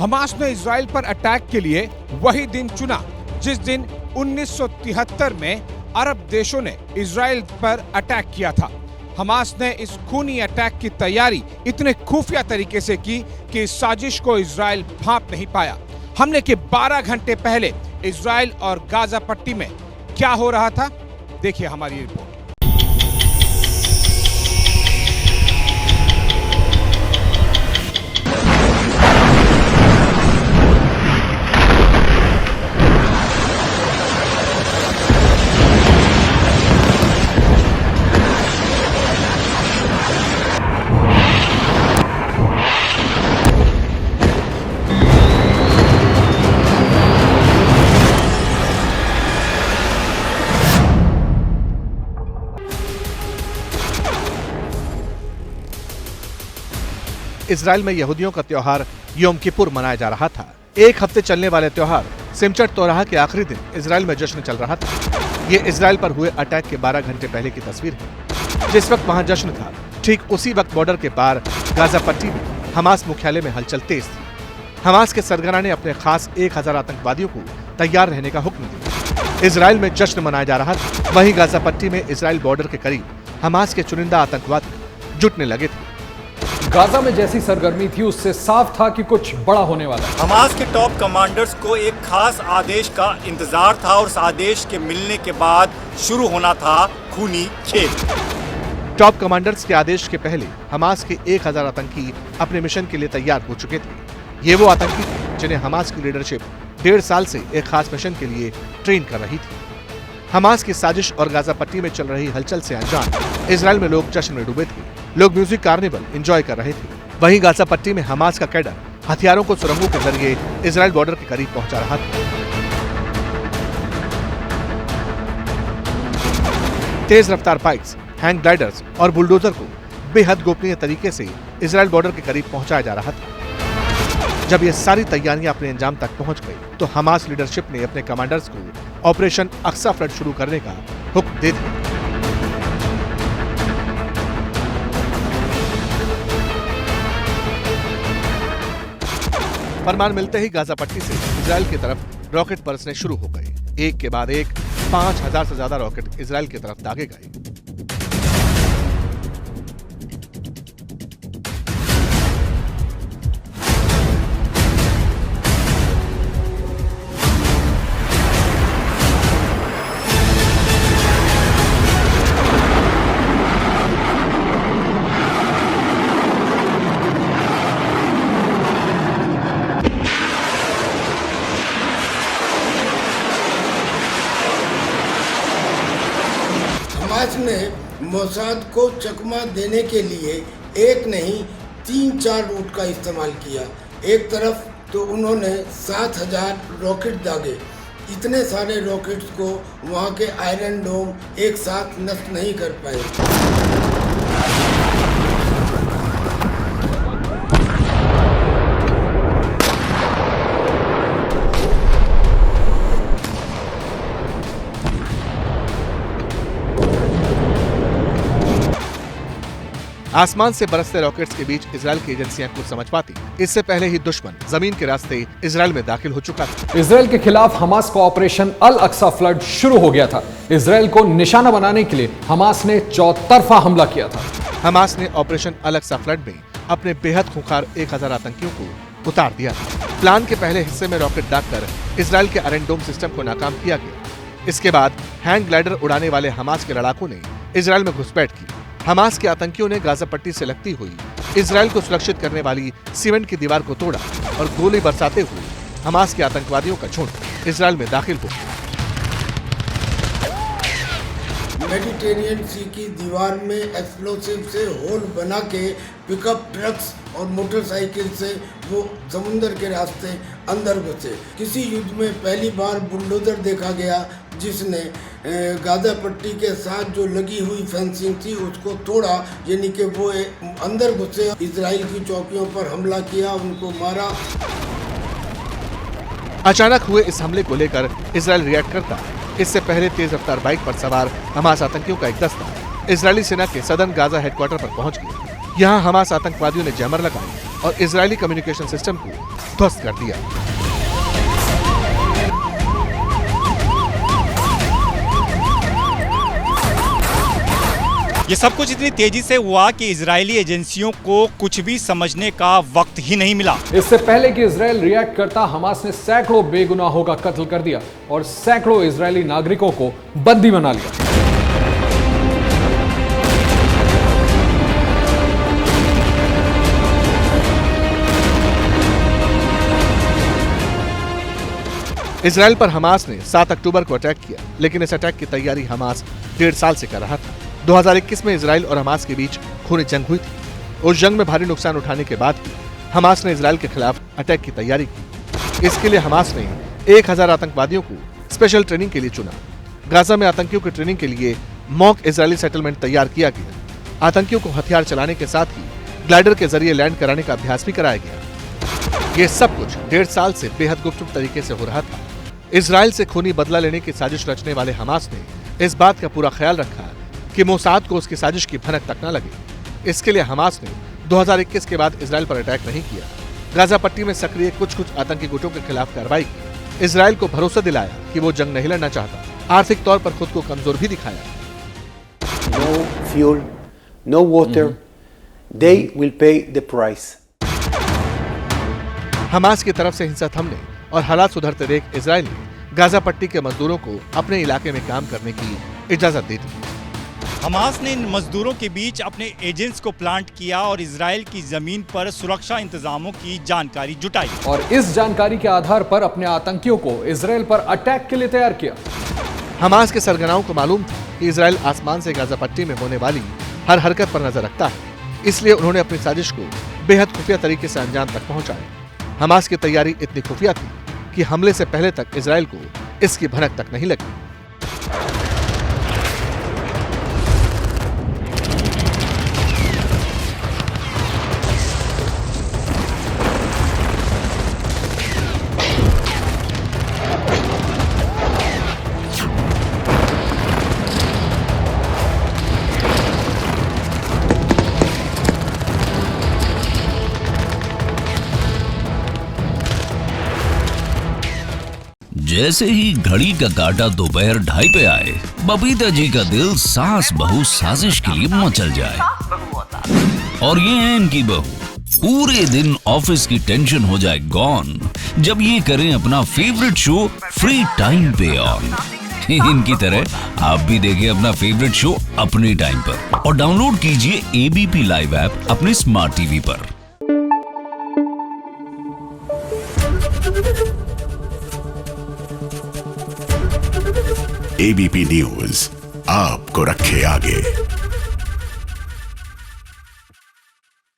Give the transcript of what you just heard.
Hamas ने Israel पर attack के लिए वही दिन चुना जिस दिन 1973 में अरब देशों ने इजराइल पर अटैक किया था। हमास ने इस खूनी अटैक की तैयारी इतने खुफिया तरीके से की कि इस साजिश को इजराइल भांप नहीं पाया। हमले के 12 घंटे पहले इजराइल और गाजा पट्टी में क्या हो रहा था, देखिए हमारी रिपोर्ट। इजराइल में यहूदियों का त्योहार योम किपुर मनाया जा रहा था। एक हफ्ते चलने वाले त्योहार सिमचट तोराह के आखिरी दिन इजराइल में जश्न चल रहा था। ये इजराइल पर हुए अटैक के 12 घंटे पहले की तस्वीर है। जिस वक्त वहां जश्न था, ठीक उसी वक्त बॉर्डर के पार गाजा पट्टी में हमास मुख्यालय में हलचल तेज थी। हमास के सरगना ने अपने खास 1000 आतंकवादियों को तैयार रहने का हुक्म दिया। इजराइल में जश्न मनाया जा रहा था। वहीं गाजा पट्टी में इजराइल बॉर्डर के करीब हमास के चुनिंदा आतंकवादी जुटने लगे थे। गाजा में जैसी सरगर्मी थी उससे साफ था कि कुछ बड़ा होने वाला है। हमास के टॉप कमांडर्स को एक खास आदेश का इंतजार था और उस आदेश के मिलने के बाद शुरू होना था खूनी खेल। टॉप कमांडर्स के आदेश के पहले हमास के 1000 आतंकी अपने मिशन के लिए तैयार हो चुके थे। ये वो आतंकी थे जिन्हें हमास की लीडरशिप 1.5 साल से एक खास मिशन के लिए ट्रेन कर रही थी। हमास की साजिश और गाजा पट्टी में चल रही हलचल से अनजान इजराइल में लोग जश्न में डूबे थे। लोग म्यूजिक कार्निवल एंजॉय कर रहे थे। वहीं गाजा पट्टी में हमास का कैडर हथियारों को सुरंगों के जरिए इजराइल बॉर्डर के करीब पहुंचा रहा था। तेज रफ्तार बाइक्स, हैंग ग्लाइडर्स और बुलडोजर को बेहद गोपनीय तरीके से इजराइल बॉर्डर के करीब पहुंचाया जा रहा था। जब ये सारी तैयारियां अपने अंजाम तक पहुंच गई तो हमास लीडरशिप ने अपने कमांडर्स को ऑपरेशन अक्सा फ्लड शुरू करने का हुक्म दे दिया। फरमान मिलते ही गाजा पट्टी से इजराइल की तरफ रॉकेट बरसने शुरू हो गए। एक के बाद एक 5000 से ज्यादा रॉकेट इजराइल की तरफ दागे गए। हमास ने मोसाद को चकमा देने के लिए एक नहीं 3-4 रूट का इस्तेमाल किया। एक तरफ तो उन्होंने 7000 रॉकेट दागे। इतने सारे रॉकेट्स को वहां के आयरन डोम एक साथ नष्ट नहीं कर पाए। आसमान से बरसते रॉकेट्स के बीच इजराइल की एजेंसियां कुछ समझ पाती। इससे पहले ही दुश्मन जमीन के रास्ते इजराइल में दाखिल हो चुका था। इजराइल के खिलाफ हमास का ऑपरेशन अल अक्सा फ्लड शुरू हो गया था। इजराइल को निशाना बनाने के लिए हमास ने चौतरफा हमला किया था। हमास ने ऑपरेशन अल अक्सा फ्लड में अपने बेहद खूंखार 1000 आतंकियों को उतार दिया था। प्लान के पहले हिस्से में रॉकेट दागकर इजराइल के आयरन डोम सिस्टम को नाकाम किया गया। इसके बाद हैंग ग्लाइडर उड़ाने वाले हमास के लड़ाकों ने इजराइल में घुसपैठ की। हमास के आतंकियों ने गाजा पट्टी से लगती हुई इजराइल को सुरक्षित करने वाली सीमेंट की दीवार को तोड़ा और गोली बरसाते हुए हमास के आतंकवादियों का झुंड इजराइल में दाखिल हो गया। मेडिटेरियन सी की दीवार में एक्सप्लोसिव से होल बना के पिकअप ट्रक्स और मोटरसाइकिल से वो समुंदर के रास्ते अंदर घुसे। किसी युद्ध में पहली बार बुलडोजर देखा गया जिसने गाजा पट्टी के साथ जो लगी हुई फेंसिंग थी उसको तोड़ा, यानी कि वो अंदर घुसे, इजराइल की चौकियों पर हमला किया, उनको मारा। अचानक हुए इस हमले को लेकर इजराइल रिएक्ट करता है। इससे पहले तेज रफ्तार बाइक पर सवार हमास आतंकियों का एक दस्ता इजरायली सेना के सदर्न गाजा हेडक्वार्टर पर पहुंच गया। यहाँ हमास आतंकवादियों ने जैमर लगाए और इजरायली कम्युनिकेशन सिस्टम को ध्वस्त कर दिया। ये सब कुछ इतनी तेजी से हुआ कि इजरायली एजेंसियों को कुछ भी समझने का वक्त ही नहीं मिला। इससे पहले कि इजरायल रिएक्ट करता, हमास ने सैकड़ों बेगुनाहों का कत्ल कर दिया और सैकड़ों इजरायली नागरिकों को बंदी बना लिया। इजरायल पर हमास ने 7 अक्टूबर को अटैक किया, लेकिन इस अटैक की तैयारी हमास 1.5 साल से कर रहा था। 2021 में इजरायल और हमास के बीच खूनी जंग हुई थी। उस जंग में भारी नुकसान उठाने के बाद भी हमास ने इजरायल के खिलाफ अटैक की तैयारी की। इसके लिए हमास ने 1000 आतंकवादियों को स्पेशल ट्रेनिंग के लिए चुना। गाजा में आतंकियों की ट्रेनिंग के लिए मॉक इजरायली सेटलमेंट तैयार किया गया। आतंकियों को हथियार चलाने के साथ ही ग्लाइडर के जरिए लैंड कराने का अभ्यास भी कराया गया। ये सब कुछ 1.5 साल से बेहद गुपचुप तरीके से हो रहा था। इजरायल से खूनी बदला लेने की साजिश रचने वाले हमास ने इस बात का पूरा ख्याल रखा कि मोसाद को उसकी साजिश की भनक तक न लगे। इसके लिए हमास ने 2021 के बाद इजरायल पर अटैक नहीं किया। गाजा पट्टी में सक्रिय कुछ आतंकी गुटों के खिलाफ कार्रवाई की। इजरायल को भरोसा दिलाया कि वो जंग नहीं लड़ना चाहता। आर्थिक तौर पर खुद को कमजोर भी दिखाया। No fuel, no water. They will pay the price. Hamas की तरफ से हिंसा थमने और हालात सुधरते देख इजरायल ने गाजा पट्टी के मजदूरों को अपने इलाके में काम करने की इजाजत दे दी। हमास ने इन मजदूरों के बीच अपने एजेंट्स को प्लांट किया और इजरायल की जमीन पर सुरक्षा इंतजामों की जानकारी जुटाई और इस जानकारी के आधार पर अपने आतंकियों को इजरायल पर अटैक के लिए तैयार किया। हमास के सरगनाओं को मालूम था कि इजरायल आसमान से गाजा पट्टी में होने वाली हर हरकत पर नजर रखता है, इसलिए उन्होंने अपनी साजिश को बेहद खुफिया तरीके से अंजाम तक पहुंचाया। हमास की तैयारी इतनी खुफिया थी कि हमले से पहले तक इजरायल को इसकी भनक तक नहीं लगी। जैसे ही घड़ी का काटा दोपहर 2:30 पे आए, बबीता जी का दिल सास बहू साजिश के लिए मचल जाए। और ये है इनकी बहू, पूरे दिन ऑफिस की टेंशन हो जाए गॉन जब ये करें अपना फेवरेट शो फ्री टाइम पे ऑन। इनकी तरह आप भी देखिए अपना फेवरेट शो अपने टाइम पर और डाउनलोड कीजिए एबीपी लाइव ऐप अपने स्मार्ट टीवी पर। एबीपी न्यूज आपको रखे आगे।